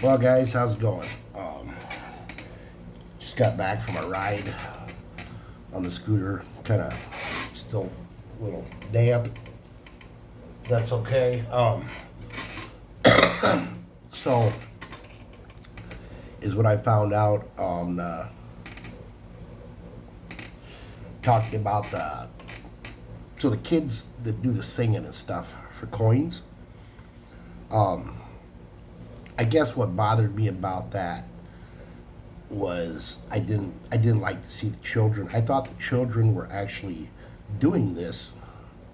Well, guys, how's it going? Just got back from a ride on the scooter. Kind of still a little damp. That's okay. So is what I found out on talking about the kids that do the singing and stuff for coins. I guess what bothered me about that was I didn't like to see the children. I thought the children were actually doing this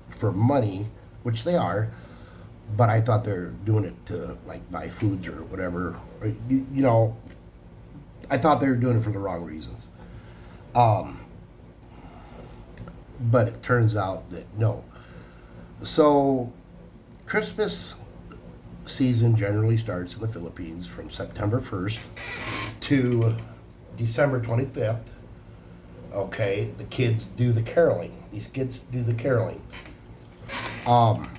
for money, which they are, but I thought they're doing it to like buy foods or whatever. Or, you know, I thought they were doing it for the wrong reasons. Um, but it turns out that no. So Christmas season generally starts in the Philippines from September 1st to December 25th. Okay, the kids do the caroling. These kids do the caroling. Um,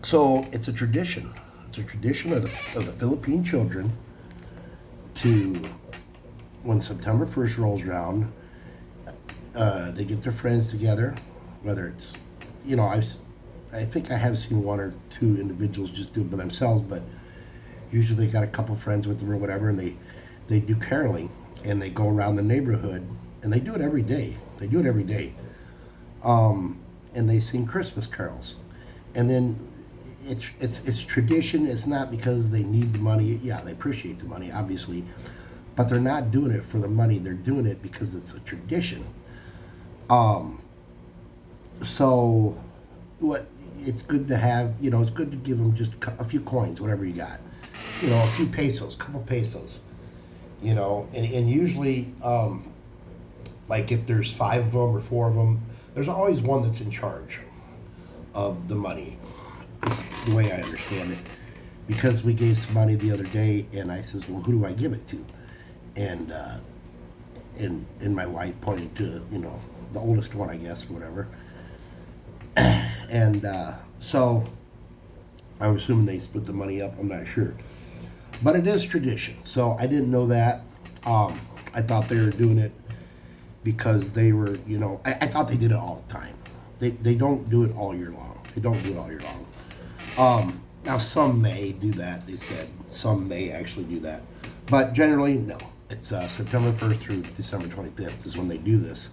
so it's a tradition. It's a tradition of the Philippine children to, when September 1st rolls around, they get their friends together, whether it's, you know, I think I have seen one or two individuals just do it by themselves, but usually they got a couple friends with them or whatever, and they do caroling and they go around the neighborhood and they do it every day. They do it every day, and they sing Christmas carols, and then it's tradition. It's not because they need the money. Yeah, they appreciate the money, obviously, but they're not doing it for the money. They're doing it because it's a tradition. Um, so what? It's good to have. You know, it's good to give them just a few coins, whatever you got. You know, a few pesos, couple pesos. You know, and usually, like if there's five of them or four of them, there's always one that's in charge of the money. Is the way I understand it, because we gave some money the other day, and I says, "Well, who do I give it to?" And and my wife pointed to, you know, the oldest one, I guess, or whatever. And so I'm assuming they split the money up. I'm not sure, but it is tradition. So I didn't know that. I thought they were doing it because they were, you know, I thought they did it all the time. They don't do it all year long. They don't do it all year long. Now some may do that. They said some may actually do that, but generally no. It's September 1st through December 25th is when they do this.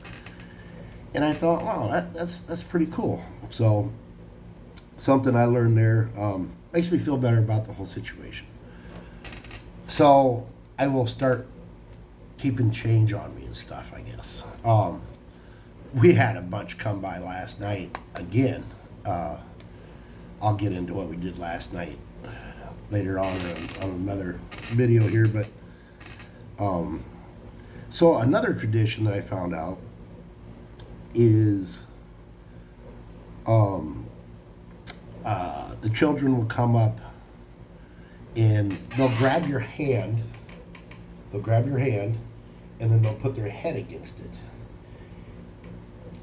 And I thought, wow, that's pretty cool. So something I learned there, makes me feel better about the whole situation. So I will start keeping change on me and stuff, I guess. We had a bunch come by last night again. I'll get into what we did last night later on another video here, but so another tradition that I found out is the children will come up and they'll grab your hand. They'll grab your hand, and then they'll put their head against it.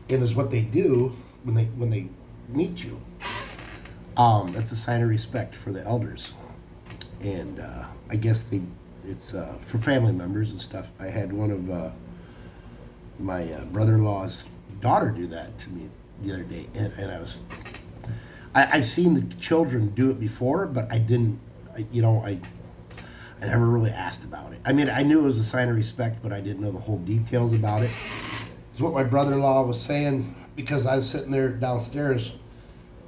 And is what they do when they meet you. That's a sign of respect for the elders, and I guess it's for family members and stuff. I had one of my brother-in-law's daughter do that to me the other day, and I've seen the children do it before, but I didn't. I never really asked about it. I mean, I knew it was a sign of respect, but I didn't know the whole details about it. It's what my brother-in-law was saying, because I was sitting there downstairs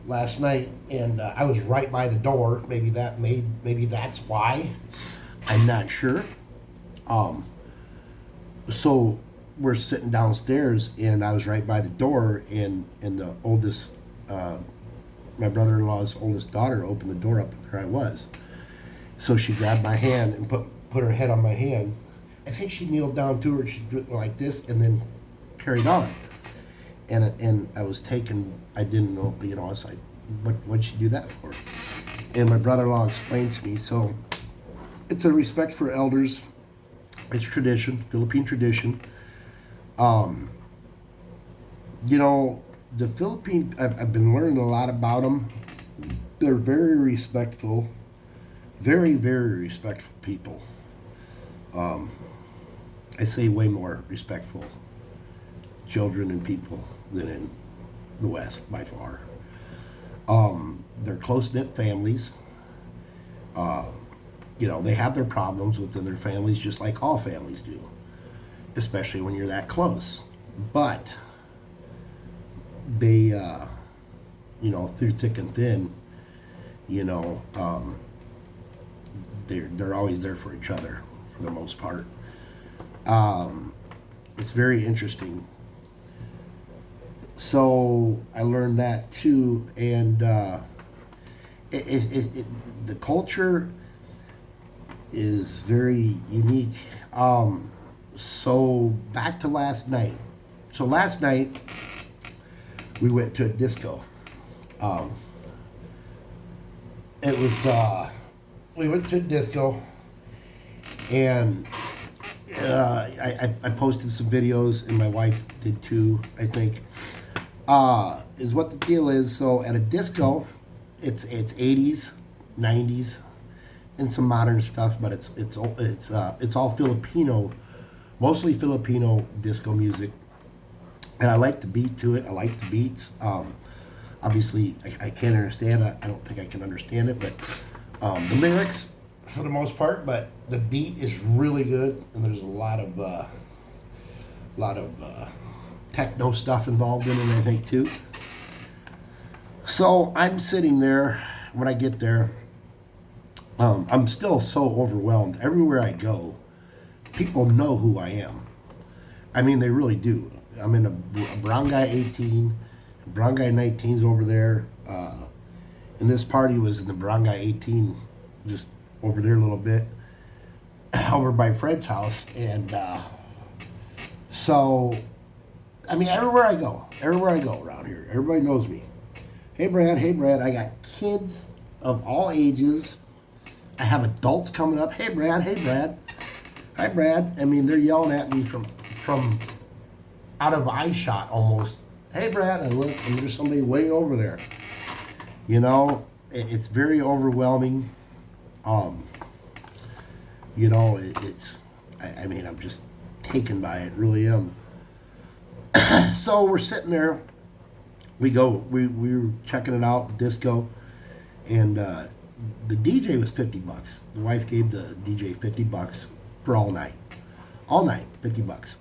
last night, and I was right by the door. Maybe that's why. I'm not sure. So we're sitting downstairs, and I was right by the door, and the oldest, my brother-in-law's oldest daughter opened the door up, and there I was. So she grabbed my hand and put her head on my hand. I think she kneeled down to her. She did like this, and then carried on. And I was taken. I didn't know. You know, I was like, what'd she do that for? And my brother-in-law explained to me. So it's a respect for elders. It's tradition, Philippine tradition. You know, the Philippine. I've been learning a lot about them. They're very respectful. Very, very respectful people. I say way more respectful children and people than in the West by far. They're close knit families. They have their problems within their families, just like all families do, especially when you're that close. But they, through thick and thin, you know, um, they're always there for each other for the most part. It's very interesting. So I learned that too, and the culture is very unique. So back to last night. So last night we went to a disco. Um, it was we went to a disco, and I posted some videos, and my wife did too, I think. Is what the deal is. So at a disco, it's 80s, 90s, and some modern stuff, but it's all Filipino, mostly Filipino disco music, and I like the beat to it. I like the beats. Obviously, I can't understand it. I don't think I can understand it, but the lyrics for the most part. But the beat is really good, and there's a lot of techno stuff involved in it, I think too. So I'm sitting there when I get there. I'm still so overwhelmed. Everywhere I go, people know who I am. I mean, they really do. I'm in a Barangay 18, Barangay 19's over there, and this party was in the Barangay 18, just over there a little bit, over by Fred's house, and so, I mean, everywhere I go around here, everybody knows me. Hey Brad, I got kids of all ages. I have adults coming up. Hey Brad. Hi Brad. I mean, they're yelling at me from out of eye shot almost. Hey Brad, I look, and there's somebody way over there. It's very overwhelming. I mean, I'm just taken by it, really am. So we're sitting there. We were checking it out, the disco, and the DJ was $50. The wife gave the DJ $50 for all night, 50 bucks.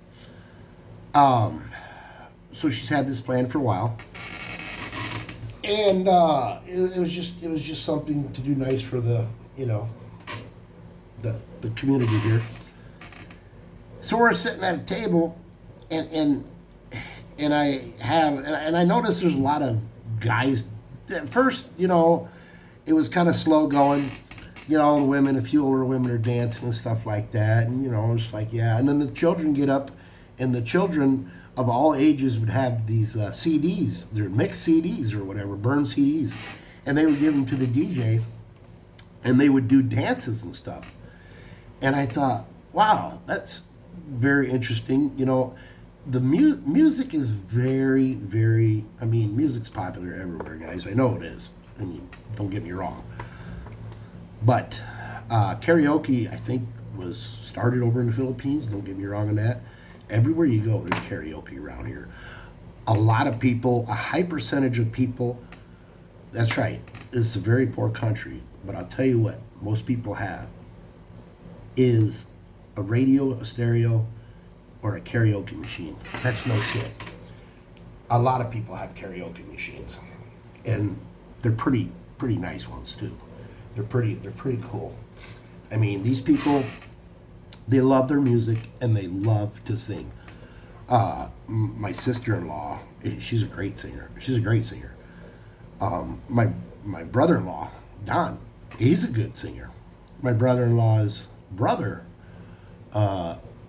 So she's had this plan for a while, and it was just something to do nice for the the community here. So we're sitting at a table, and I noticed there's a lot of guys. At first, it was kind of slow going. A few older women are dancing and stuff like that, and it's like, yeah. And then the children get up, and the children of all ages would have these CDs, they're mixed CDs or whatever, burned CDs, and they would give them to the DJ, and they would do dances and stuff. And I thought, wow, that's very interesting. The music is very, very, I mean, music's popular everywhere, guys. I know it is. I mean, don't get me wrong. But karaoke, I think, was started over in the Philippines. Don't get me wrong on that. Everywhere you go, there's karaoke around here. A lot of people, a high percentage of people, that's right, it's a very poor country. But I'll tell you what, most people have is a radio, a stereo, or a karaoke machine. That's no shit. A lot of people have karaoke machines, and they're pretty nice ones too. They're pretty cool. I mean, these people, they love their music and they love to sing. My sister-in-law, she's a great singer. My brother-in-law, Don, he's a good singer. My brother-in-law's brother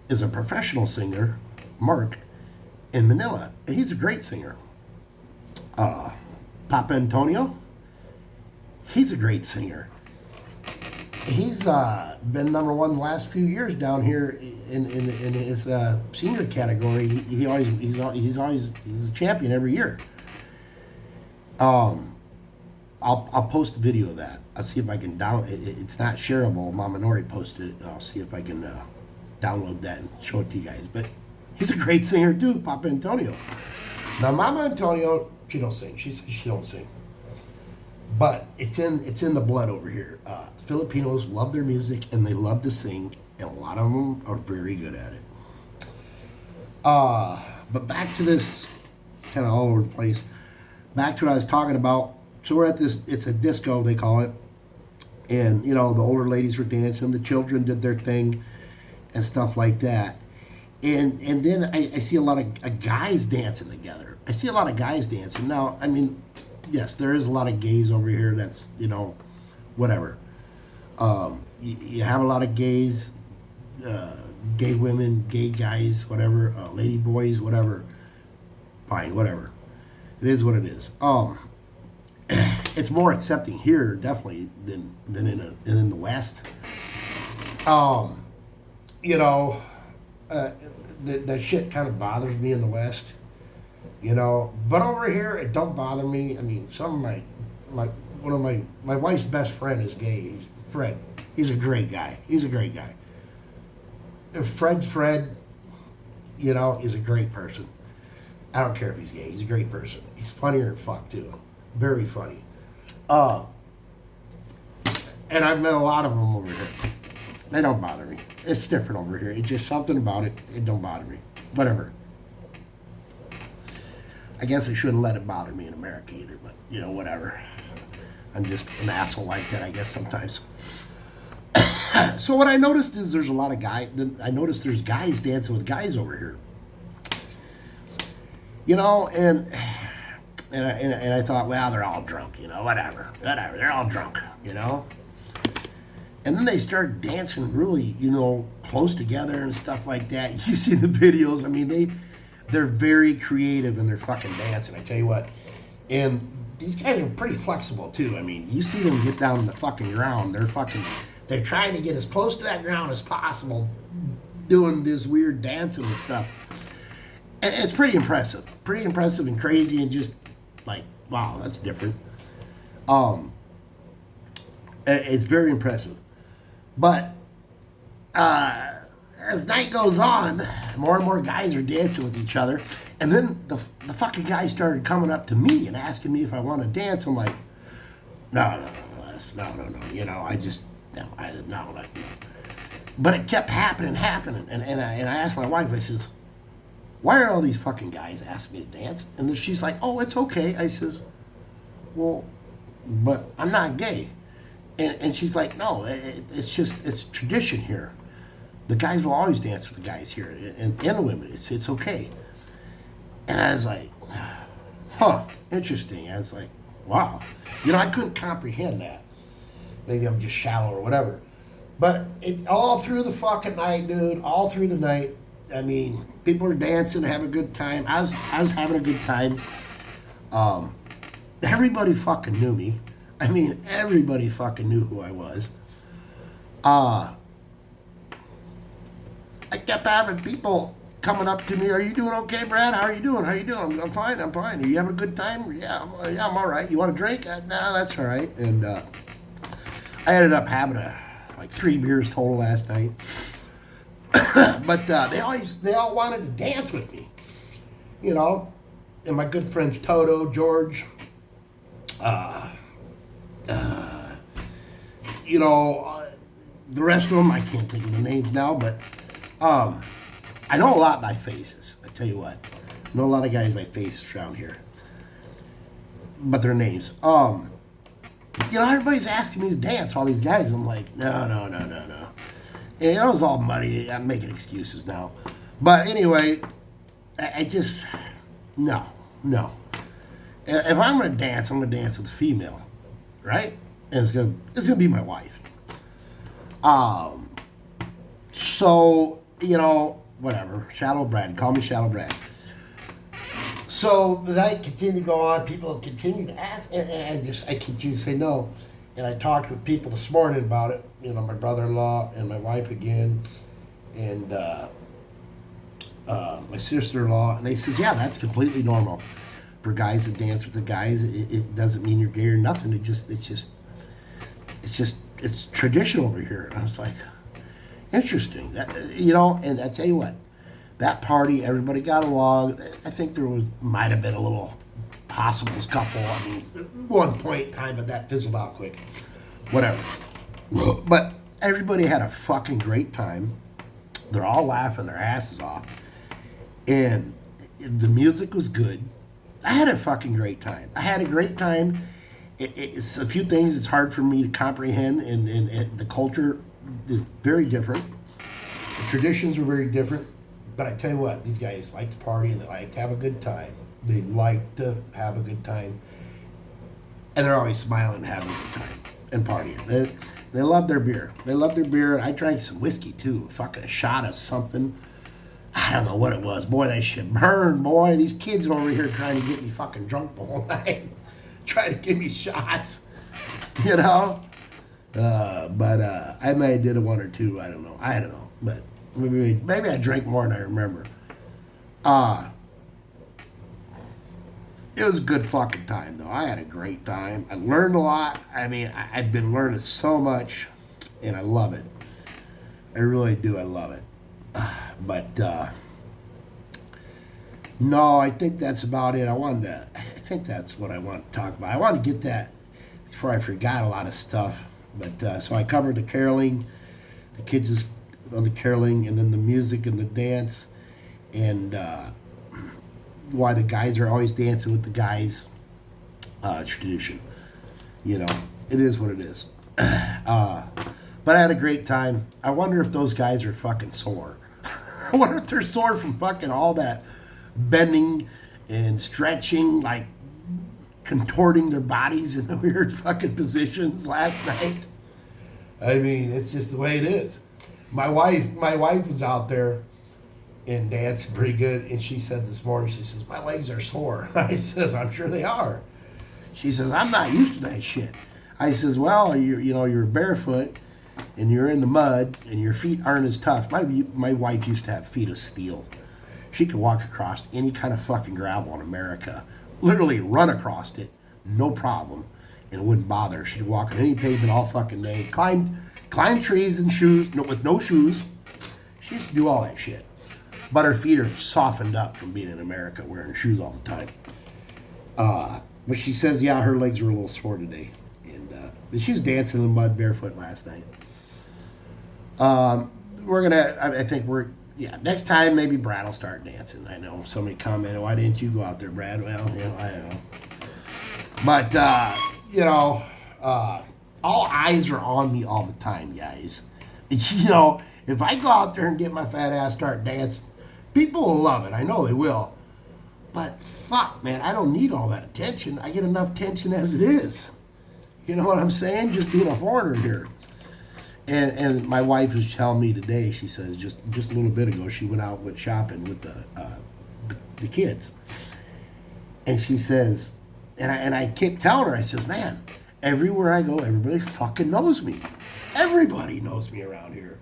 is a professional singer, Mark, in Manila. And he's a great singer. Papa Antonio, he's a great singer. He's been number one the last few years down here in his senior category. He's a champion every year. I'll post a video of that. I'll see if I can it's not shareable. Mama Nori posted it, and I'll see if I can download that and show it to you guys. But he's a great singer too, Papa Antonio. Now Mama Antonio, she don't sing. She says she don't sing. But it's in the blood over here. Filipinos love their music and they love to sing, and a lot of them are very good at it. But back to this, kind of all over the place. Back to what I was talking about. So we're at this, it's a disco, they call it. And, the older ladies were dancing, the children did their thing and stuff like that. And then I see a lot of guys dancing together. I see a lot of guys dancing. Now, I mean, yes, there is a lot of gays over here. That's, whatever. You have a lot of gays, gay women, gay guys, whatever, lady boys, whatever. Fine, whatever. It is what it is. It's more accepting here, definitely, than in the West. The shit kind of bothers me in the West, But over here, it don't bother me. I mean, some of my wife's best friend is gay. He's Fred. He's a great guy. He's a great guy. Fred, is a great person. I don't care if he's gay. He's a great person. He's funnier than fuck, too. Very funny. And I've met a lot of them over here. They don't bother me. It's different over here. It's just something about it. It don't bother me. Whatever. I guess I shouldn't let it bother me in America either, but, whatever. I'm just an asshole like that, I guess, sometimes. So what I noticed is there's a lot of guys. I noticed there's guys dancing with guys over here. And I thought, well, they're all drunk, whatever, they're all drunk, And then they start dancing really, close together and stuff like that. You see the videos. I mean, they're very creative in their fucking dancing, I tell you what. And these guys are pretty flexible, too. I mean, you see them get down on the fucking ground. They're trying to get as close to that ground as possible, doing this weird dancing and stuff. And it's pretty impressive and crazy, and just like, wow, that's different. It's very impressive. But as night goes on, more and more guys are dancing with each other. And then the fucking guys started coming up to me and asking me if I want to dance. I'm like, no. No. But it kept happening. And I asked my wife, I says, why are all these fucking guys asking me to dance? And then she's like, oh, it's okay. I says, well, but I'm not gay. And she's like, no, it's tradition here. The guys will always dance with the guys here, and the women. It's okay. And I was like, interesting. I was like, wow. I couldn't comprehend that. Maybe I'm just shallow or whatever. But it all through the fucking night, dude. All through the night. I mean, people are dancing, having a good time. I was having a good time. Everybody fucking knew me. I mean, everybody fucking knew who I was. I kept having people coming up to me. Are you doing okay, Brad? How are you doing? I'm fine. Are you having a good time? Yeah, I'm all right. You want a drink? No, that's all right. And I ended up having like 3 beers total last night. But they all wanted to dance with me, and my good friends Toto, George, the rest of them, I can't think of the names now, but I know a lot by faces. I tell you what, I know a lot of guys by faces around here, but their names. Everybody's asking me to dance, all these guys. I'm like, no. And it was all muddy. I'm making excuses now. But anyway, I just, no. If I'm going to dance, I'm going to dance with a female, right? And it's gonna be my wife. So, whatever. Shallow Brad. Call me Shallow Brad. So the night continued to go on. People continued to ask, and I continued to say no. And I talked with people this morning about it. My brother-in-law and my wife again, and my sister-in-law, and they says, yeah, that's completely normal. for guys that dance with the guys, it doesn't mean you're gay or nothing. It's tradition over here. And I was like, interesting. And I tell you what, that party, everybody got along. I think might have been a little possible couple. I mean, at one point in time, but that fizzled out quick. Whatever. But everybody had a fucking great time. They're all laughing their asses off. And the music was good. I had a fucking great time. I had a great time. It's a few things it's hard for me to comprehend, and the culture is very different. The traditions are very different. But I tell you what, these guys like to party and they like to have a good time. They like to have a good time. And they're always smiling and having a good time and partying. They love their beer. They love their beer. I drank some whiskey too. Fucking a shot of something. I don't know what it was. Boy, that shit burned, boy. These kids are over here trying to get me fucking drunk the whole night. Trying to give me shots. You know? But I may have did a one or two. I don't know. But maybe I drank more than I remember. It was a good fucking time, though. I had a great time. I learned a lot. I mean, I've been learning so much, and I love it. I really do. I love it. But no, I think that's about it. I think that's what I want to talk about. I want to get that before I forgot a lot of stuff. But so I covered the caroling, the kids on the caroling, and then the music and the dance, and why the guys are always dancing with the guys. Tradition. You know, it is what it is. But I had a great time. I wonder if those guys are fucking sore. I wonder if they're sore from fucking all that bending and stretching, like contorting their bodies in weird fucking positions last night. I mean, it's just the way it is. My wife was out there and dancing pretty good, and she said this morning, she says, my legs are sore. I says, I'm sure they are. She says, I'm not used to that shit. I says, well, you're barefoot and you're in the mud and your feet aren't as tough. My wife used to have feet of steel. She could walk across any kind of fucking gravel in America, literally run across it, no problem, and it wouldn't bother her. She'd walk on any pavement all fucking day, climb trees in shoes, with no shoes. She used to do all that shit. But her feet are softened up from being in America wearing shoes all the time. But she says, yeah, her legs were a little sore today. And she was dancing in the mud barefoot last night. Next time maybe Brad will start dancing. I know somebody commented, why didn't you go out there, Brad? Well, I don't know. But, all eyes are on me all the time, guys. If I go out there and get my fat ass start dancing, people will love it. I know they will. But fuck, man, I don't need all that attention. I get enough attention as it is. You know what I'm saying? Just being a foreigner here. And my wife was telling me today, she says, just a little bit ago, she went shopping with the kids. And she says, and I kept telling her, I says, man, everywhere I go, everybody fucking knows me. Everybody knows me around here.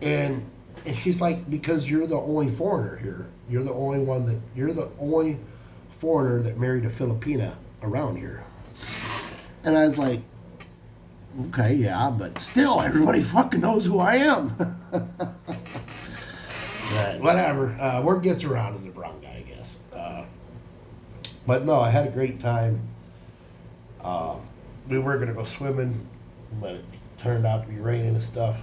And she's like, because you're the only foreigner here. You're the only foreigner that married a Filipina around here. And I was like, okay, yeah, but still, everybody fucking knows who I am. But whatever. Word gets around in the Bronx, I guess. But no, I had a great time. We were going to go swimming, but it turned out to be raining and stuff.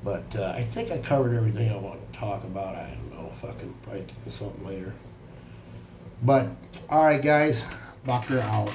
But I think I covered everything I want to talk about. I don't know if I can probably think of something later. But, all right, guys. Bucker out.